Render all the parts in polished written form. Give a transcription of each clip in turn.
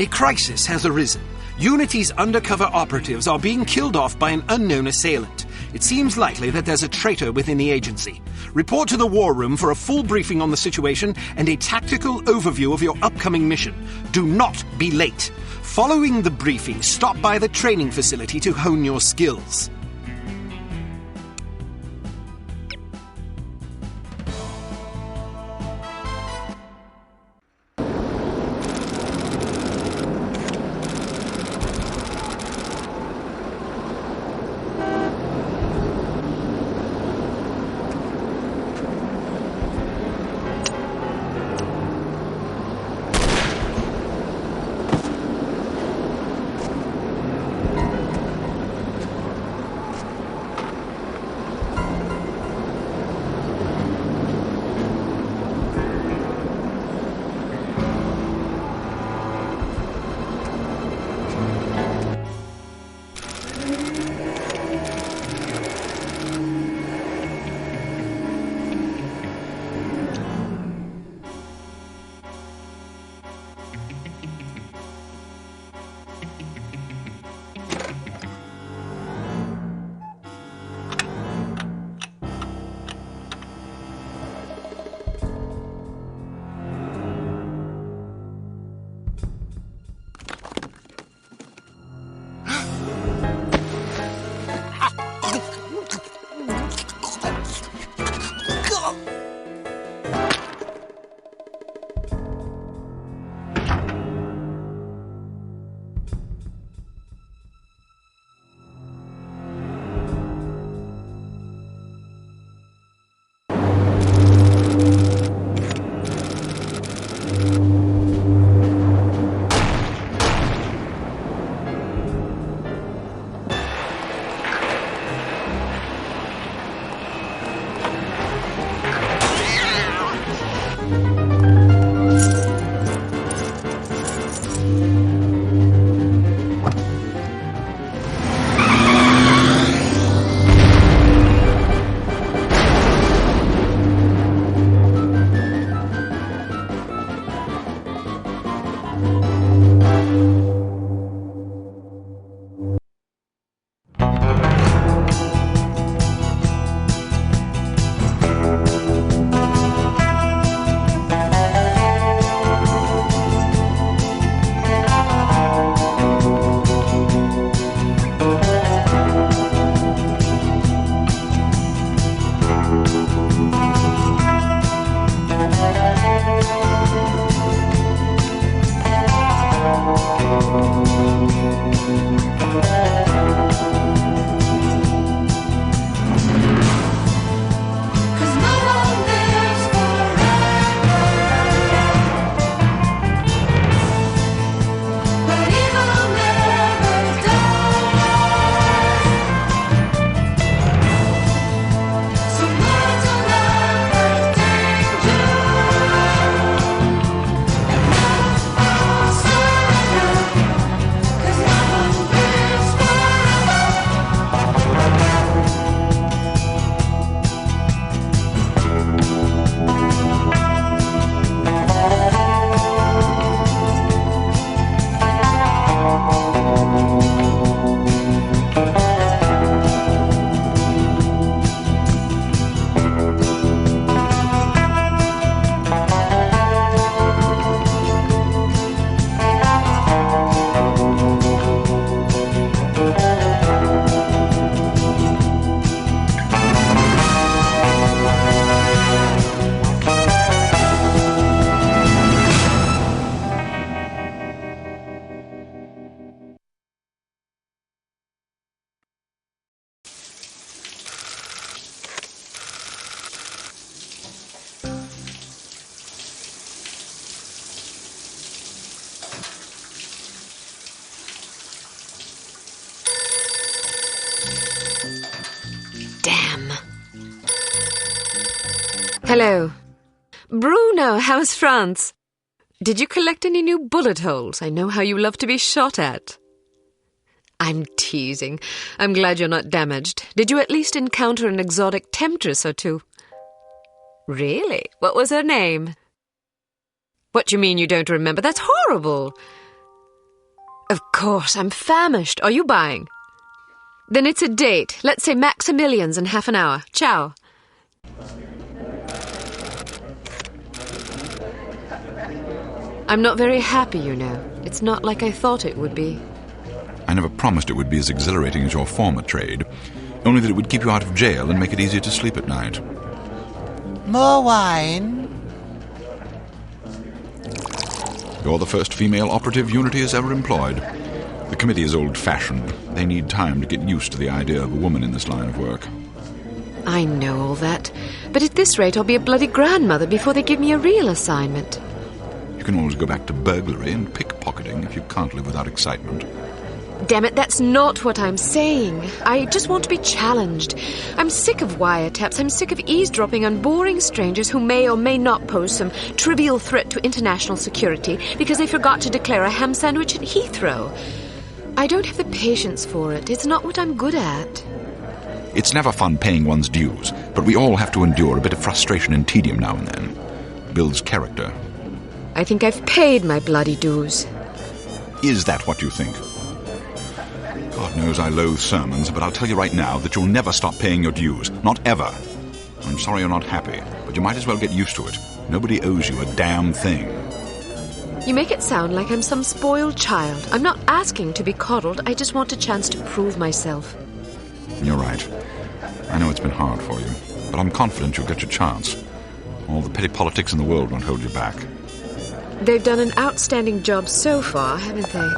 A crisis has arisen. Unity's undercover operatives are being killed off by an unknown assailant. It seems likely that there's a traitor within the agency. Report to the war room for a full briefing on the situation and a tactical overview of your upcoming mission. Do not be late. Following the briefing, stop by the training facility to hone your skills. Hello. Bruno, how's France? Did you collect any new bullet holes? I know how you love to be shot at. I'm teasing. I'm glad you're not damaged. Did you at least encounter an exotic temptress or two? Really? What was her name? What do you mean you don't remember? That's horrible. course, I'm famished. Are you buying? Then it's a date. Let's say Maximilian's in half an hour. Ciao. I'm not very happy, you know. It's not like I thought it would be. I never promised it would be as exhilarating as your former trade, only that it would keep you out of jail and make it easier to sleep at night. More wine? You're the first female operative Unity has ever employed. The committee is old-fashioned. They need time to get used to the idea of a woman in this line of work. I know all that, but at this rate I'll be a bloody grandmother before they give me a real assignment. You can always go back to burglary and pickpocketing if you can't live without excitement. Damn it, that's not what I'm saying. I just want to be challenged. I'm sick of wiretaps. I'm sick of eavesdropping on boring strangers who may or may not pose some trivial threat to international security because they forgot to declare a ham sandwich at Heathrow. I don't have the patience for it. It's not what I'm good at. It's never fun paying one's dues, but we all have to endure a bit of frustration and tedium now and then. Builds character. I think I've paid my bloody dues. Is that what you think? God knows I loathe sermons, but I'll tell you right now that you'll never stop paying your dues. Not ever. I'm sorry you're not happy, but you might as well get used to it. Nobody owes you a damn thing. You make it sound like I'm some spoiled child. I'm not asking to be coddled. I just want a chance to prove myself. You're right. I know it's been hard for you, but I'm confident you'll get your chance. All the petty politics in the world won't hold you back. They've done an outstanding job so far, haven't they?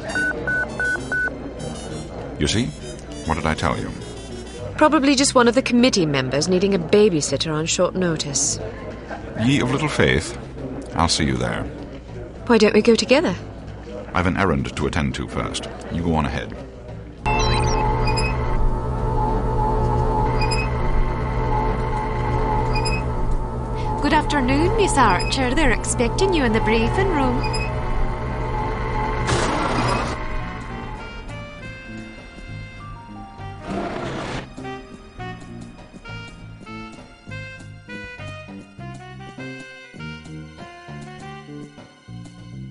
You see? What did I tell you? Probably just one of the committee members needing a babysitter on short notice. Ye of little faith. I'll see you there. Why don't we go together? I've an errand to attend to first. You go on ahead. Good afternoon, Miss Archer. They're expecting you in the briefing room.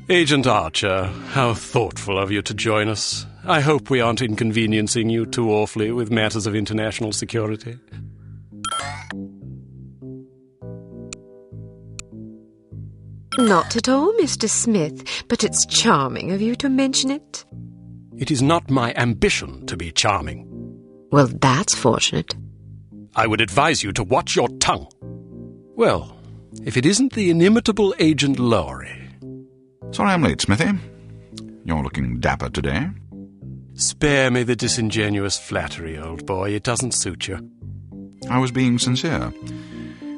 Agent Archer, how thoughtful of you to join us. I hope we aren't inconveniencing you too awfully with matters of international security. Not at all, Mr. Smith, but it's charming of you to mention it. It is not my ambition to be charming. Well, that's fortunate. I would advise you to watch your tongue. Well, if it isn't the inimitable Agent Lowry. Sorry I'm late, Smithy. You're looking dapper today. Spare me the disingenuous flattery, old boy. It doesn't suit you. I was being sincere.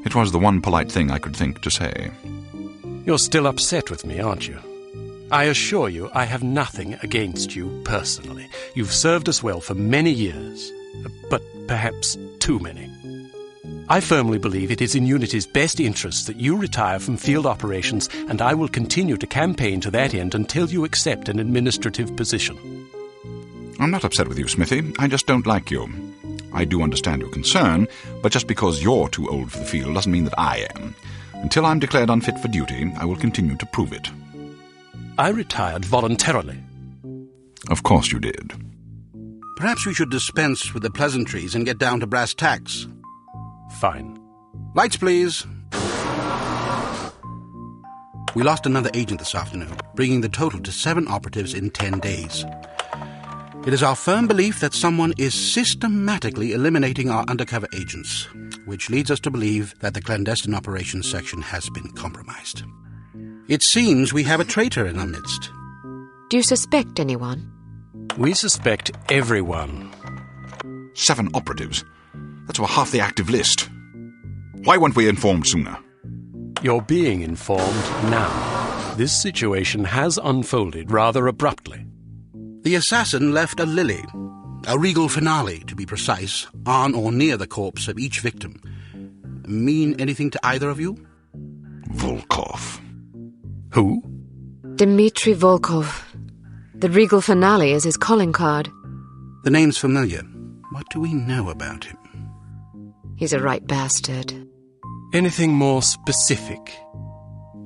It was the one polite thing I could think to say. You're still upset with me, aren't you? I assure you I have nothing against you personally. You've served us well for many years, but perhaps too many. I firmly believe it is in Unity's best interests that you retire from field operations, and I will continue to campaign to that end until you accept an administrative position. I'm not upset with you, Smithy. I just don't like you. I do understand your concern, but just because you're too old for the field doesn't mean that I am. Until I'm declared unfit for duty, I will continue to prove it. I retired voluntarily. Of course you did. Perhaps we should dispense with the pleasantries and get down to brass tacks. Fine. Lights, please. We lost another agent this afternoon, bringing the total to 7 operatives in 10 days. It is our firm belief that someone is systematically eliminating our undercover agents, which leads us to believe that the clandestine operations section has been compromised. It seems we have a traitor in our midst. Do you suspect anyone? We suspect everyone. 7 operatives. That's over half the active list. Why weren't we informed sooner? You're being informed now. This situation has unfolded rather abruptly. The assassin left a lily, a regal finale to be precise, on or near the corpse of each victim. Mean anything to either of you? Volkov. Who? Dmitry Volkov. The regal finale is his calling card. The name's familiar. What do we know about him? He's a right bastard. Anything more specific?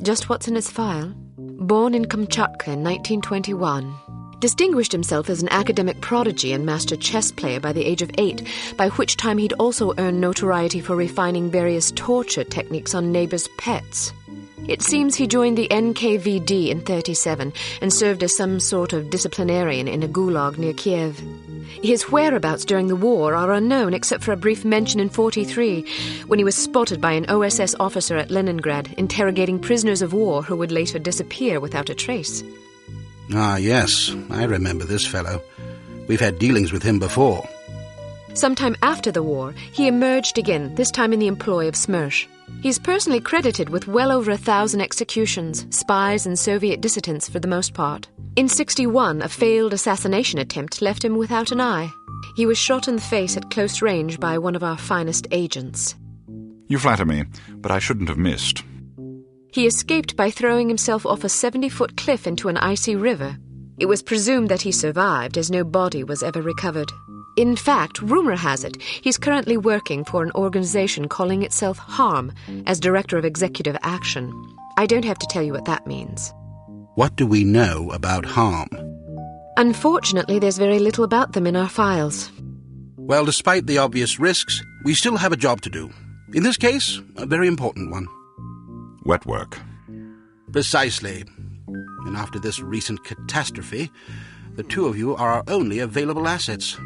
Just what's in his file. Born in Kamchatka in 1921. Distinguished himself as an academic prodigy and master chess player by the age of 8, by which time he'd also earned notoriety for refining various torture techniques on neighbors' pets. It seems he joined the NKVD in 37 and served as some sort of disciplinarian in a gulag near Kiev. His whereabouts during the war are unknown except for a brief mention in 43, when he was spotted by an OSS officer at Leningrad interrogating prisoners of war who would later disappear without a trace. Ah, yes, I remember this fellow. We've had dealings with him before. Sometime after the war, he emerged again, this time in the employ of Immerse. He's personally credited with well over 1,000 executions, spies and Soviet dissidents for the most part. In 61, a failed assassination attempt left him without an eye. He was shot in the face at close range by one of our finest agents. You flatter me, but I shouldn't have missed. He escaped by throwing himself off a 70-foot cliff into an icy river. It was presumed that he survived, as no body was ever recovered. In fact, rumor has it, he's currently working for an organization calling itself H.A.R.M as Director of Executive Action. I don't have to tell you what that means. What do we know about H.A.R.M? Unfortunately, there's very little about them in our files. Well, despite the obvious risks, we still have a job to do. In this case, a very important one. Wet work. Precisely. And after this recent catastrophe, the two of you are our only available assets.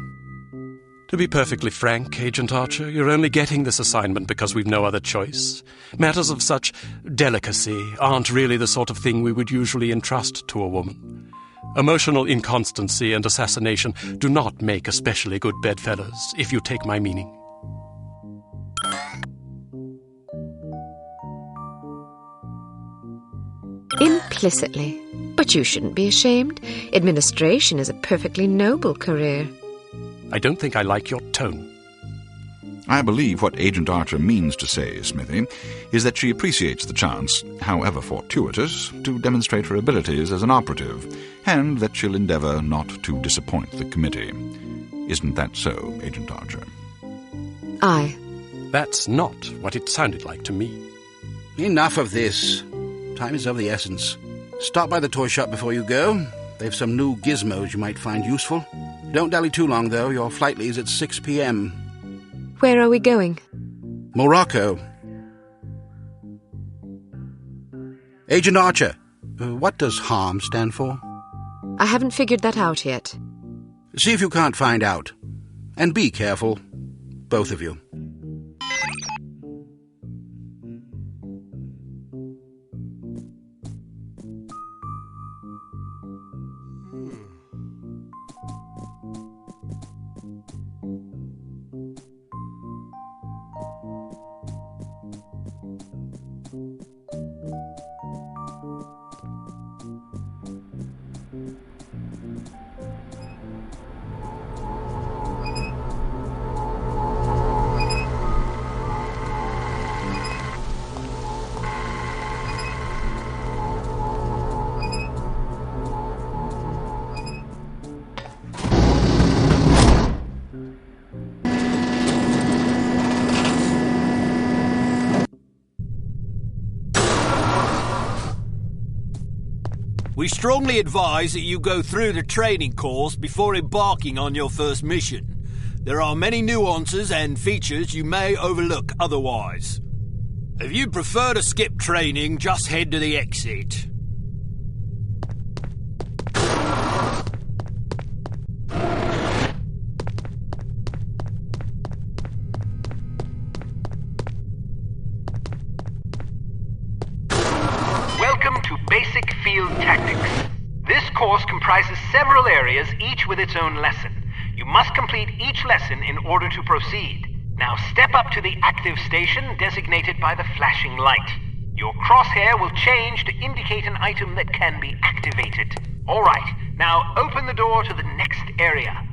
To be perfectly frank, Agent Archer, you're only getting this assignment because we've no other choice. Matters of such delicacy aren't really the sort of thing we would usually entrust to a woman. Emotional inconstancy and assassination do not make especially good bedfellows, if you take my meaning. Implicitly. But you shouldn't be ashamed. Administration is a perfectly noble career. I don't think I like your tone. I believe what Agent Archer means to say, Smithy, is that she appreciates the chance, however fortuitous, to demonstrate her abilities as an operative, and that she'll endeavour not to disappoint the committee. Isn't that so, Agent Archer? Aye. That's not what it sounded like to me. Enough of this. Time is of the essence. Stop by the toy shop before you go. They've some new gizmos you might find useful. Don't dally too long, though. Your flight leaves at 6 p.m. Where are we going? Morocco. Agent Archer, what does H.A.R.M stand for? I haven't figured that out yet. See if you can't find out. And be careful, both of you. We strongly advise that you go through the training course before embarking on your first mission. There are many nuances and features you may overlook otherwise. If you prefer to skip training, just head to the exit. Welcome to Basic Field Tactics. This course comprises several areas, each with its own lesson. You must complete each lesson in order to proceed. Now step up to the active station designated by the flashing light. Your crosshair will change to indicate an item that can be activated. Alright, now open the door to the next area.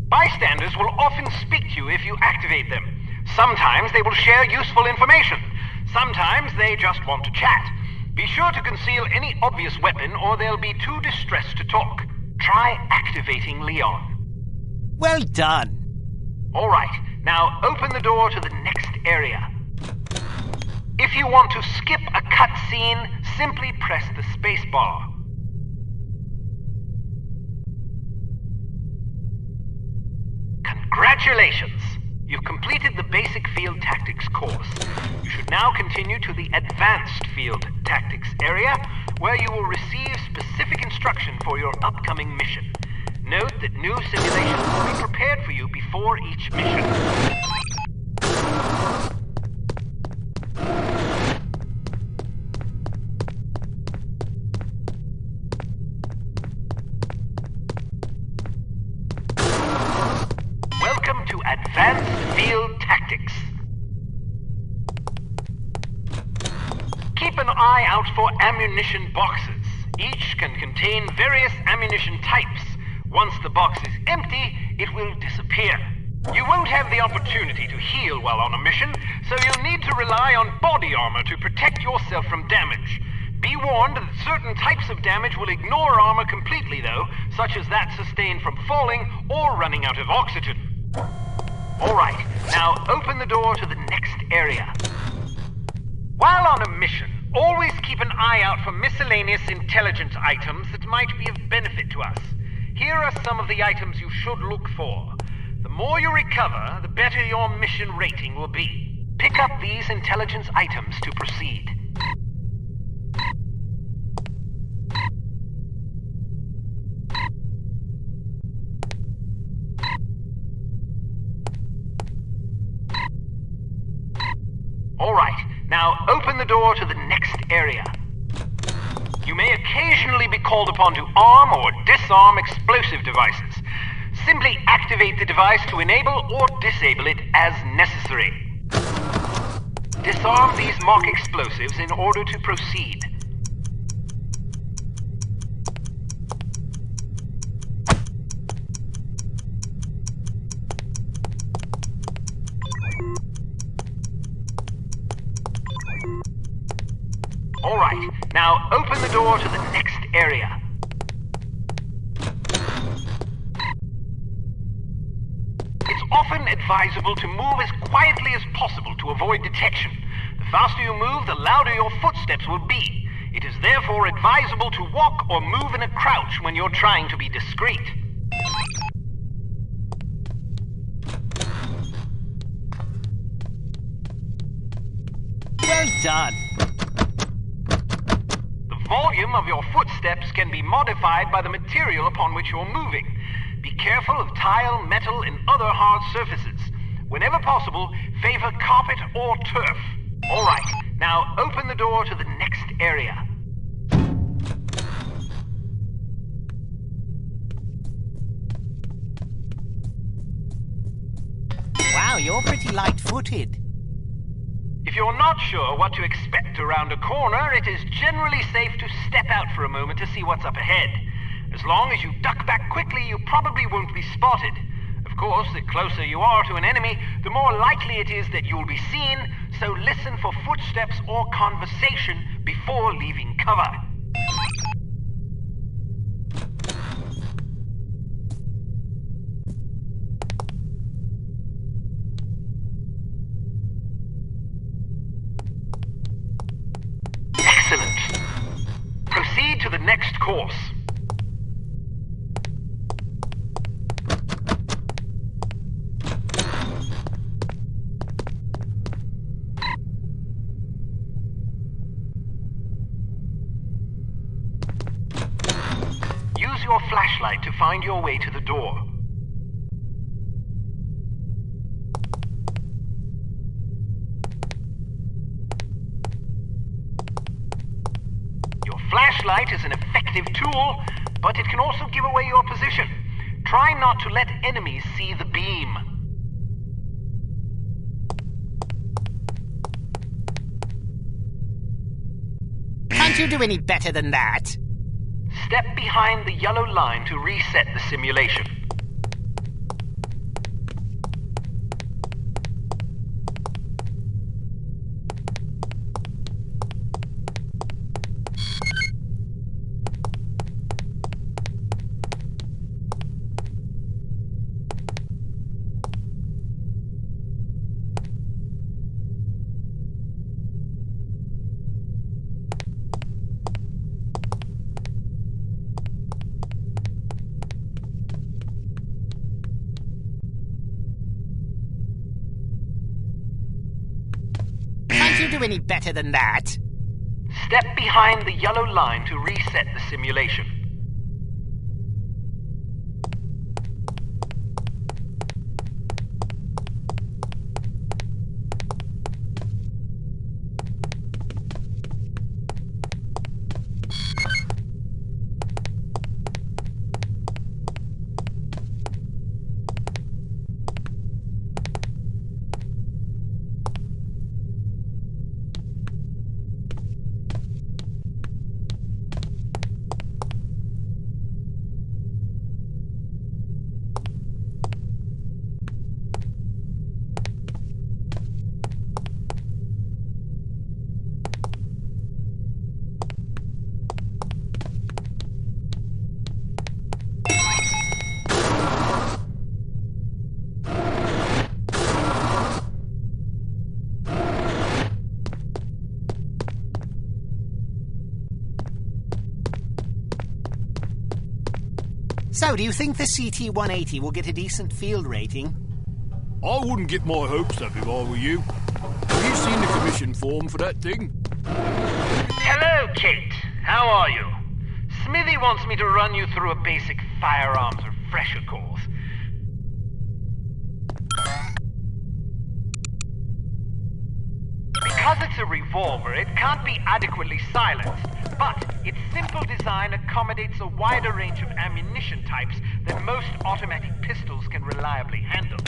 Bystanders will often speak to you if you activate them. Sometimes they will share useful information. Sometimes they just want to chat. Be sure to conceal any obvious weapon or they'll be too distressed to talk. Try activating Leon. Well done. All right, now open the door to the next area. If you want to skip a cutscene, simply press the space bar. Congratulations! You've completed the basic field tactics course. You should now continue to the advanced field tactics area, where you will receive specific instruction for your upcoming mission. Note that new simulations will be prepared for you before each mission. Welcome to Advanced Field Tactics. Keep an eye out for ammunition boxes. Each can contain various ammunition types. Once the box is empty, it will disappear. You won't have the opportunity to heal while on a mission, so you'll need to rely on body armor to protect yourself from damage. Be warned that certain types of damage will ignore armor completely, though, such as that sustained from falling or running out of oxygen. Alright, now open the door to the next area. While on a mission, always keep an eye out for miscellaneous intelligence items that might be of benefit to us. Here are some of the items you should look for. The more you recover, the better your mission rating will be. Pick up these intelligence items to proceed. Alright, now open the door to the next area. You may occasionally be called upon to arm or disarm explosive devices. Simply activate the device to enable or disable it as necessary. Disarm these mock explosives in order to proceed. Alright, now open the door to the next area. It's often advisable to move as quietly as possible to avoid detection. The faster you move, the louder your footsteps will be. It is therefore advisable to walk or move in a crouch when you're trying to be discreet. Well done. The volume of your footsteps can be modified by the material upon which you're moving. Be careful of tile, metal, and other hard surfaces. Whenever possible, favor carpet or turf. Alright, now open the door to the next area. Wow, you're pretty light-footed. If you're not sure what to expect around a corner, it is generally safe to step out for a moment to see what's up ahead. As long as you duck back quickly, you probably won't be spotted. Of course, the closer you are to an enemy, the more likely it is that you'll be seen, so listen for footsteps or conversation before leaving cover. Excellent. Proceed to the next course. Use your flashlight to find your way to the door. Your flashlight is an effective tool, but it can also give away your position. Try not to let enemies see the beam. Can't you do any better than that? Step behind the yellow line to reset the simulation. do any better than that. Step behind the yellow line to reset the simulation. So, do you think the CT-180 will get a decent field rating? I wouldn't get my hopes up if I were you. Have you seen the commission form for that thing? Hello, Cate. How are you? Smithy wants me to run you through a basic firearms refresher course. Because it's a revolver, it can't be adequately silenced, but its simple design accommodates a wider range of ammunition types than most automatic pistols can reliably handle.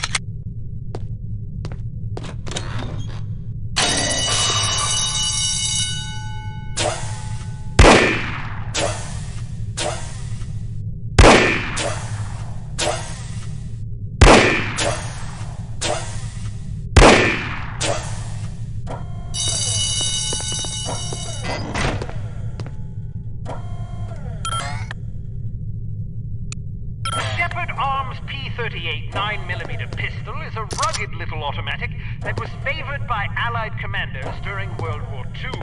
H.A.R.M's P-38 9mm pistol is a rugged little automatic that was favored by Allied commanders during World War II.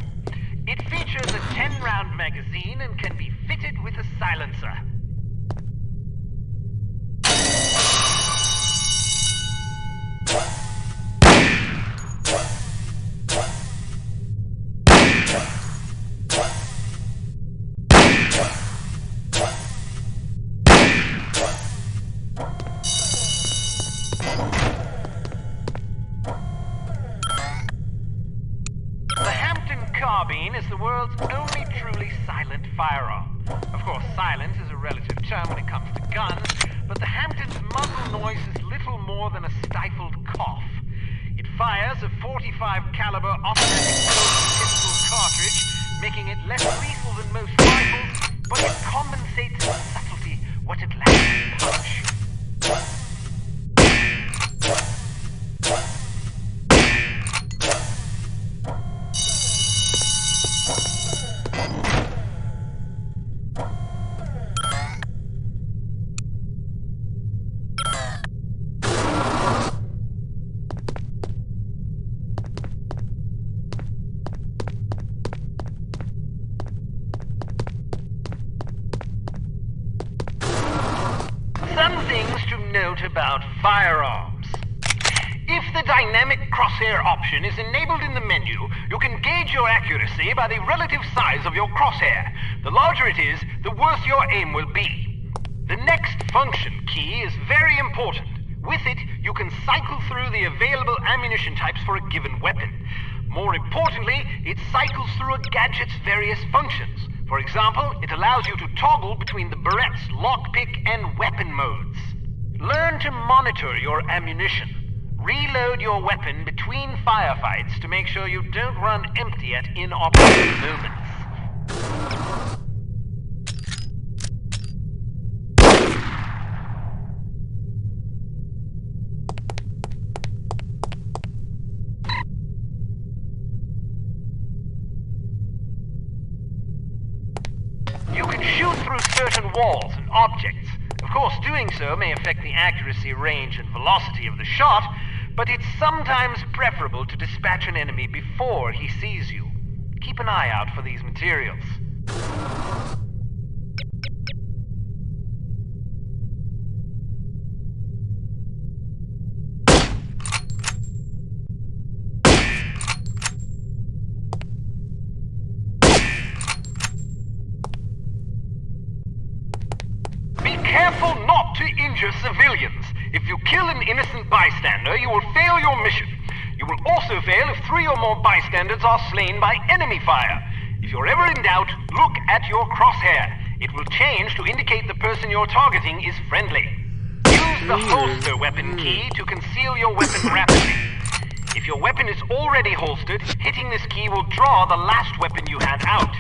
It features a 10-round magazine and can be fitted with a silencer. Carbine is the world's only truly silent firearm. Of course, silence is a relative term when it comes to guns, but the Hampton's muzzle noise is little more than a stifled cough. It fires a .45 caliber automatic pistol cartridge, making it less lethal than most rifles, but it compensates in subtlety what it lacks in punch. Some things to note about firearms. If the dynamic crosshair option is enabled in the menu, you can gauge your accuracy by the relative size of your crosshair. The larger it is, the worse your aim will be. The next function key is very important. With it, you can cycle through the available ammunition types for a given weapon. More importantly, it cycles through a gadget's various functions. For example, it allows you to toggle between the Berette's lockpick and weapon modes. Learn to monitor your ammunition. Reload your weapon between firefights to make sure you don't run empty at inopportune moments. You can shoot through certain walls and objects. Of course, doing so may affect the accuracy, range, and velocity of the shot, but it's sometimes preferable to dispatch an enemy before he sees you. Keep an eye out for these materials. careful not to injure civilians. If you kill an innocent bystander, you will fail your mission. You will also fail if 3 or more bystanders are slain by enemy fire. If you're ever in doubt, look at your crosshair. It will change to indicate the person you're targeting is friendly. Use the holster weapon key to conceal your weapon rapidly. If your weapon is already holstered, hitting this key will draw the last weapon you had out.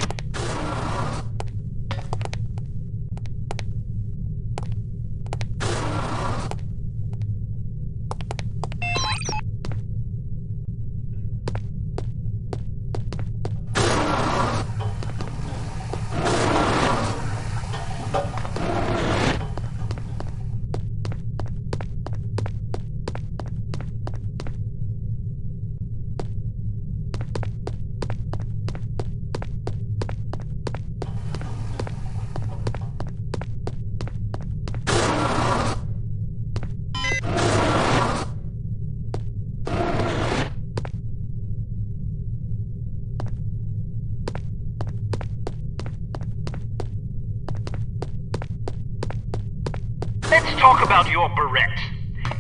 Let's talk about your beret.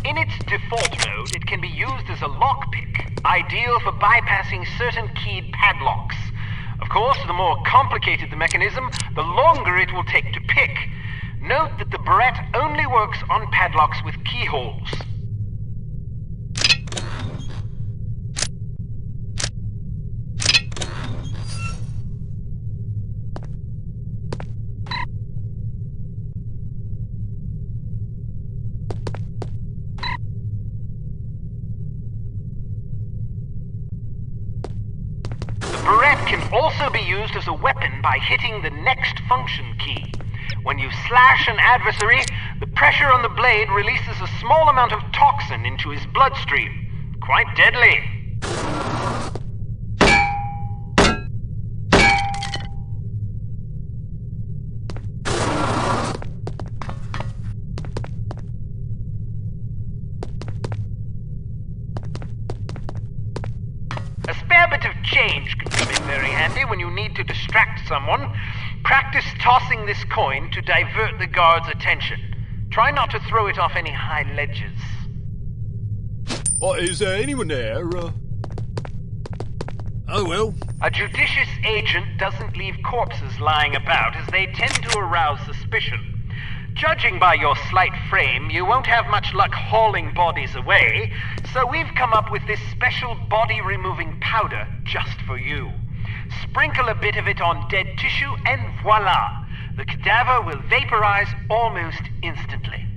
In its default mode, it can be used as a lockpick, ideal for bypassing certain keyed padlocks. Of course, the more complicated the mechanism, the longer it will take to pick. Note that the beret only works on padlocks with keyholes. Can also be used as a weapon by hitting the next function key. When you slash an adversary, the pressure on the blade releases a small amount of toxin into his bloodstream. Quite deadly. A spare bit of change can come in very handy when you need to distract someone. Practice tossing this coin to divert the guard's attention. Try not to throw it off any high ledges. Is there anyone there? Oh well. A judicious agent doesn't leave corpses lying about, as they tend to arouse suspicion. Judging by your slight frame, you won't have much luck hauling bodies away, so we've come up with this special body-removing powder just for you. Sprinkle a bit of it on dead tissue and voila! The cadaver will vaporize almost instantly.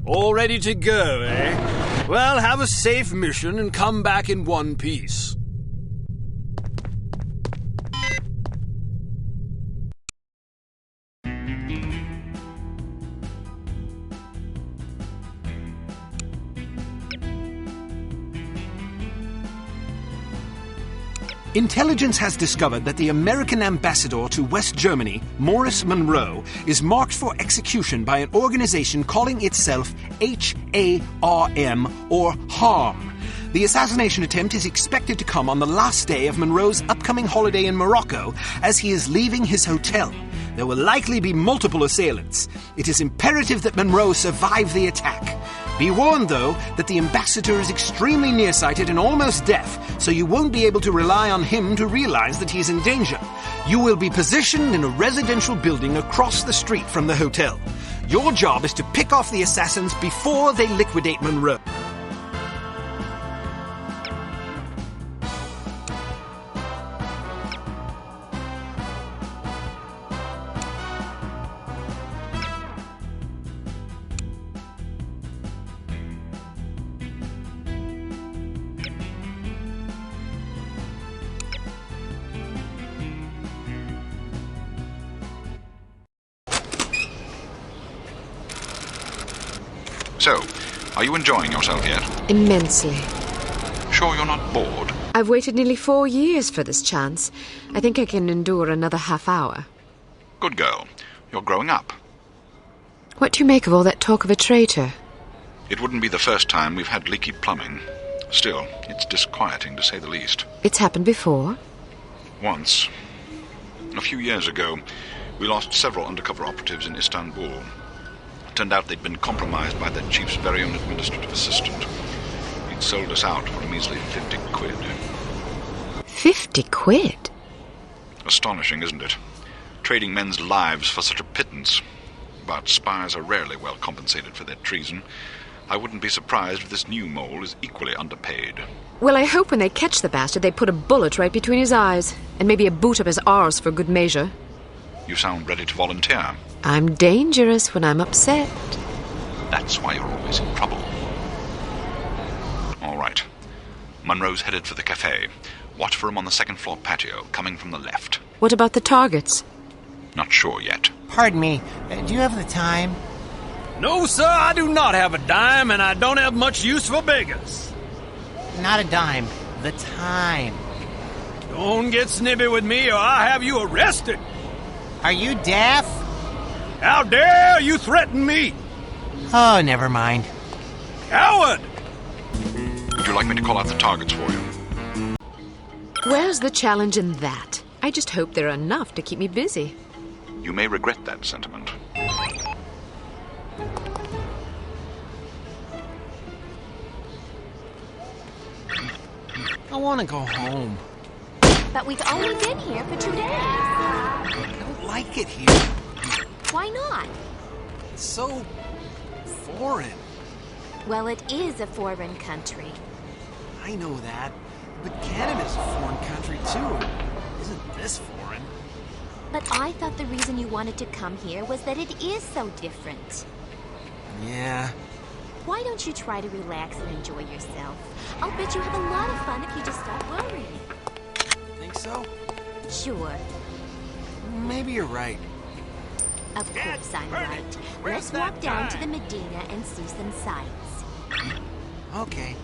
All ready to go, eh? Well, have a safe mission and come back in one piece. Intelligence has discovered that the American ambassador to West Germany, Morris Monroe, is marked for execution by an organization calling itself H.A.R.M. or H.A.R.M. The assassination attempt is expected to come on the last day of Monroe's upcoming holiday in Morocco as he is leaving his hotel. There will likely be multiple assailants. It is imperative that Monroe survive the attack. Be warned, though, that the ambassador is extremely nearsighted and almost deaf, so you won't be able to rely on him to realize that he is in danger. You will be positioned in a residential building across the street from the hotel. Your job is to pick off the assassins before they liquidate Monroe. So, are you enjoying yourself yet? Immensely. Sure you're not bored? I've waited nearly 4 years for this chance. I think I can endure another half hour. Good girl. You're growing up. What do you make of all that talk of a traitor? It wouldn't be the first time we've had leaky plumbing. Still, it's disquieting to say the least. It's happened before? Once. A few years ago, we lost several undercover operatives in Istanbul. Turned out they'd been compromised by their chief's very own administrative assistant. He'd sold us out for a measly 50 quid. 50 quid? Astonishing, isn't it? Trading men's lives for such a pittance. But spies are rarely well compensated for their treason. I wouldn't be surprised if this new mole is equally underpaid. Well, I hope when they catch the bastard, they put a bullet right between his eyes, and maybe a boot up his arse for good measure. You sound ready to volunteer. I'm dangerous when I'm upset. That's why you're always in trouble. All right. Munro's headed for the cafe. Watch for him on the second-floor patio, coming from the left. What about the targets? Not sure yet. Pardon me, do you have the time? No, sir, I do not have a dime, and I don't have much use for beggars. Not a dime. The time. Don't get snippy with me, or I'll have you arrested. Are you deaf? How dare you threaten me? Oh, never mind. Coward! Would you like me to call out the targets for you? Where's the challenge in that? I just hope there are enough to keep me busy. You may regret that sentiment. I want to go home. But we've only been here for 2 days. I don't like it here. Why not? It's so foreign. Well, it is a foreign country. I know that. But Canada's a foreign country, too. Isn't this foreign? But I thought the reason you wanted to come here was that it is so different. Yeah. Why don't you try to relax and enjoy yourself? I'll bet you have a lot of fun if you just stop worrying. Think so? Sure. Maybe you're right. Of course I'm right. Let's walk down to the Medina and see some sights. Okay.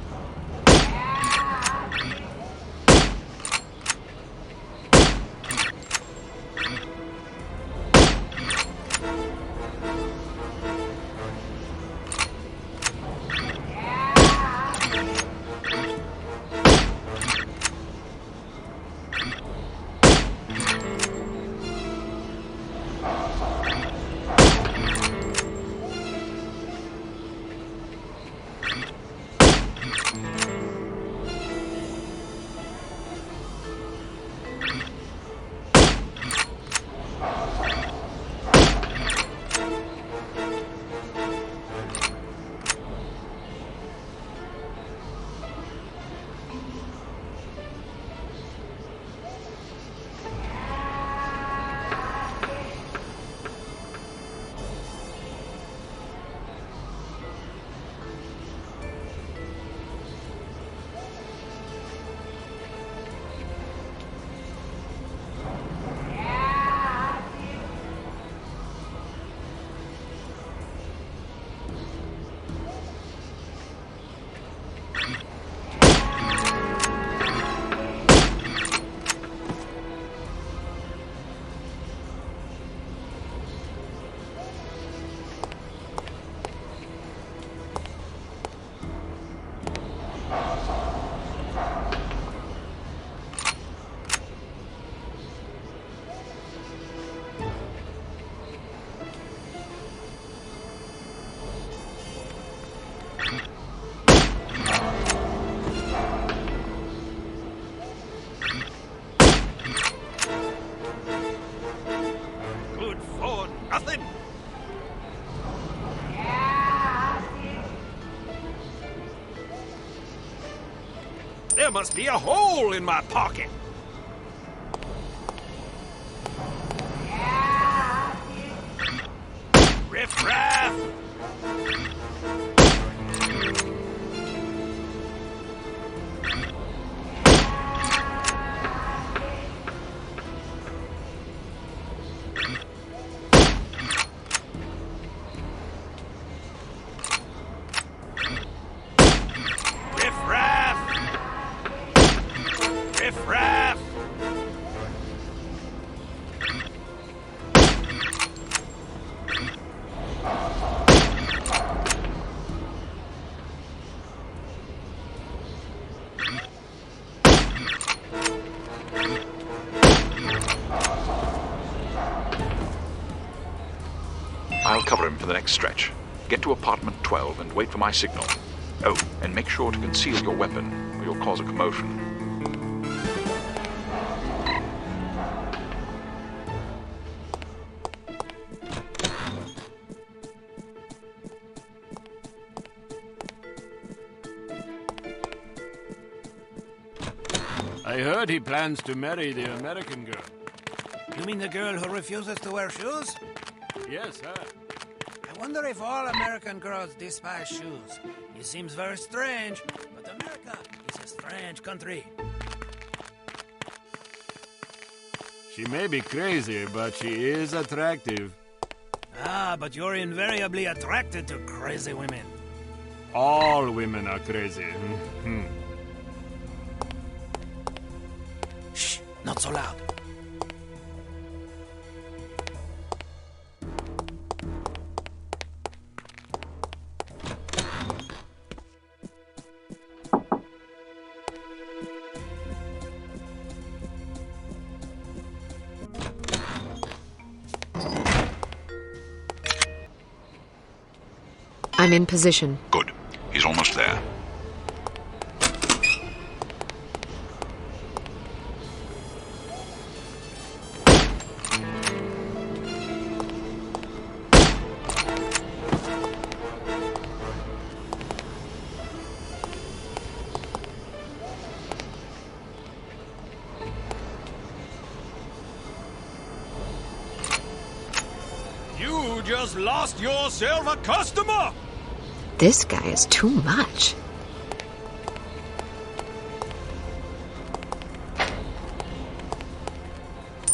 There must be a hole in my pocket. Riff-raff! the next stretch. Get to apartment 12 and wait for my signal. Oh, and make sure to conceal your weapon, or you'll cause a commotion. I heard he plans to marry the American girl. You mean the girl who refuses to wear shoes? Yes, her. I wonder if all American girls despise shoes. It seems very strange, but America is a strange country. She may be crazy, but she is attractive. Ah, but you're invariably attracted to crazy women. All women are crazy. Shh, not so loud. I'm in position. Good. He's almost there. You just lost yourself a customer! This guy is too much.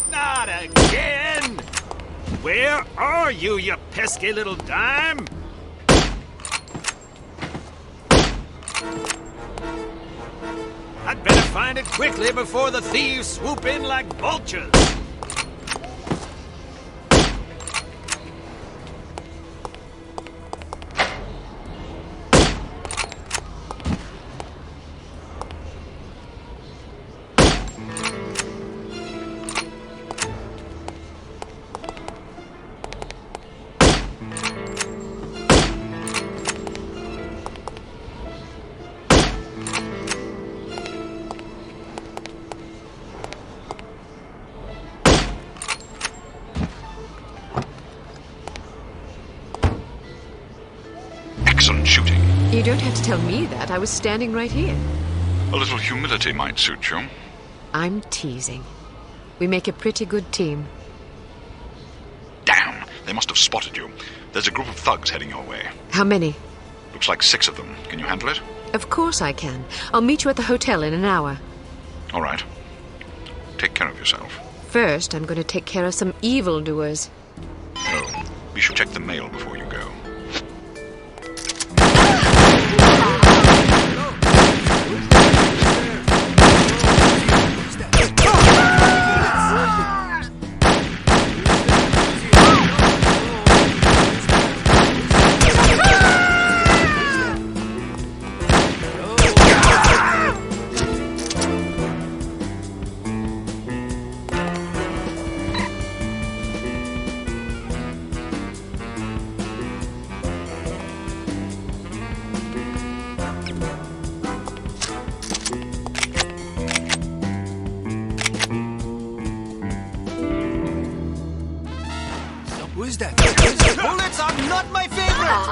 Not again! Where are you, you pesky little dime? I'd better find it quickly before the thieves swoop in like vultures. Excellent shooting. You don't have to tell me that. I was standing right here. A little humility might suit you. I'm teasing. We make a pretty good team. Damn! They must have spotted you. There's a group of thugs heading your way. How many? Looks like 6 of them. Can you handle it? Of course I can. I'll meet you at the hotel in an hour. All right. Take care of yourself. First, I'm going to take care of some evildoers. Oh, be sure to check the mail before you go. Who is that? Bullets are not my favorite!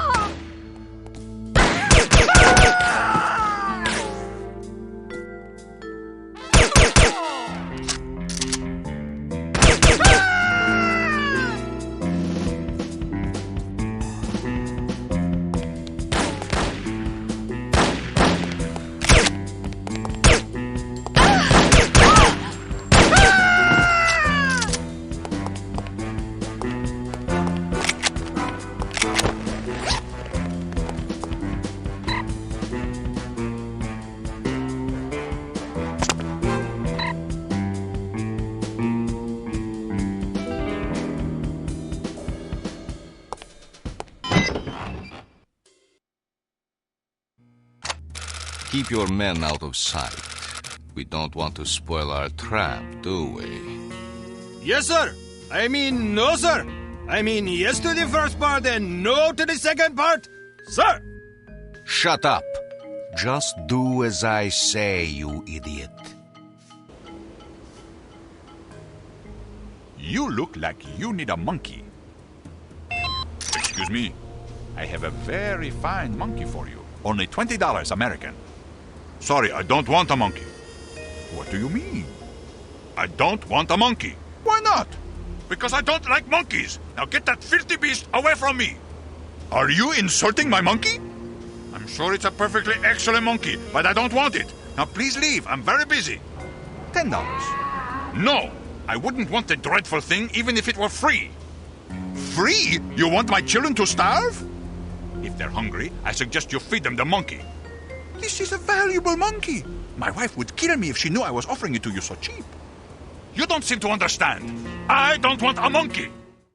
Keep your men out of sight. We don't want to spoil our trap, do we? Yes, sir. I mean, no, sir. I mean, yes to the first part and no to the second part? Sir! Shut up. Just do as I say, you idiot. You look like you need a monkey. Excuse me. I have a very fine monkey for you. Only $20 American. Sorry, I don't want a monkey. What do you mean? I don't want a monkey. Why not? Because I don't like monkeys. Now get that filthy beast away from me. Are you insulting my monkey? I'm sure it's a perfectly excellent monkey, but I don't want it. Now please leave. I'm very busy. $10. No, I wouldn't want the dreadful thing even if it were free. Free? You want my children to starve? If they're hungry, I suggest you feed them the monkey. This is a valuable monkey. My wife would kill me if she knew I was offering it to you so cheap. You don't seem to understand. I don't want a monkey.